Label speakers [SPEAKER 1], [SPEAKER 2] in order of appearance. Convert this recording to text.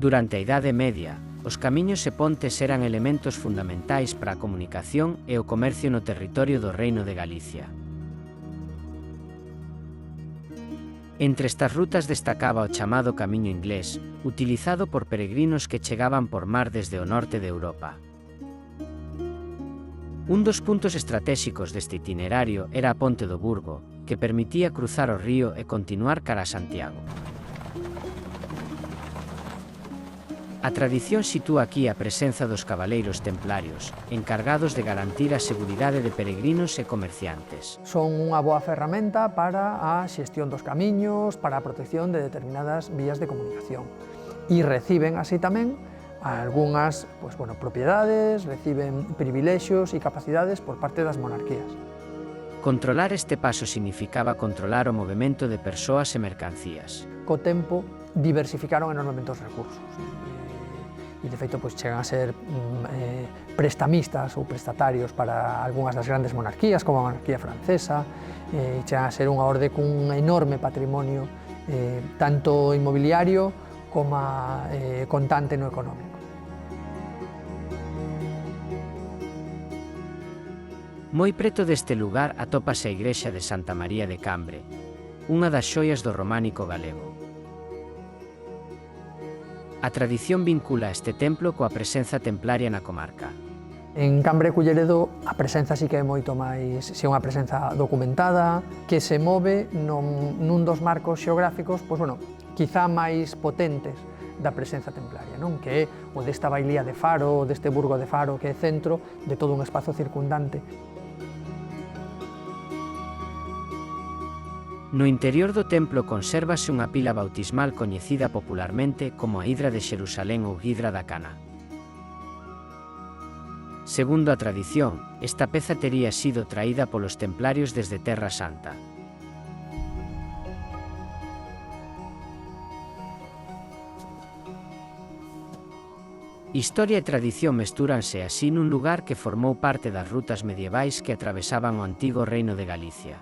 [SPEAKER 1] Durante a Idade Media, os camiños e pontes eran elementos fundamentais para a comunicación e o comercio no territorio do Reino de Galicia. Entre estas rutas destacaba o chamado Camiño Inglés, utilizado por peregrinos que chegaban por mar desde o norte de Europa. Un dos puntos estratéxicos deste itinerario era a Ponte do Burgo, que permitía cruzar o río e continuar cara a Santiago. A tradición sitúa aquí a presenza dos cabaleiros templarios, encargados de garantir a seguridade de peregrinos e comerciantes.
[SPEAKER 2] Son unha boa ferramenta para a xestión dos camiños, para a protección de determinadas vías de comunicación. E reciben así tamén algunhas propiedades, reciben privilexios e capacidades por parte das monarquías.
[SPEAKER 1] Controlar este paso significaba controlar o movemento de persoas e mercancías.
[SPEAKER 2] Co tempo, diversificaron enormemente os recursos. E, de feito, chegan a ser prestamistas ou prestatarios para algunhas das grandes monarquías, como a monarquía francesa, e chegan a ser unha orde cun enorme patrimonio, tanto inmobiliario como contante no económico.
[SPEAKER 1] Moi preto deste lugar atópase a igrexa de Santa María de Cambre, unha das xoias do románico galego. A tradición vincula este templo coa presenza templaria na comarca.
[SPEAKER 2] En Cambre e Culleredo a presenza sí que é moito máis, é unha presenza documentada, que se move nun dos marcos xeográficos, quizá máis potentes da presenza templaria, que é o desta bailía de Faro, deste burgo de Faro, que é centro de todo un espazo circundante.
[SPEAKER 1] No interior do templo consérvase unha pila bautismal coñecida popularmente como a Hidra de Xerusalén ou Hidra da Cana. Segundo a tradición, esta peza tería sido traída polos templarios desde Terra Santa. Historia e tradición mestúranse así nun lugar que formou parte das rutas medievais que atravesaban o antigo Reino de Galicia.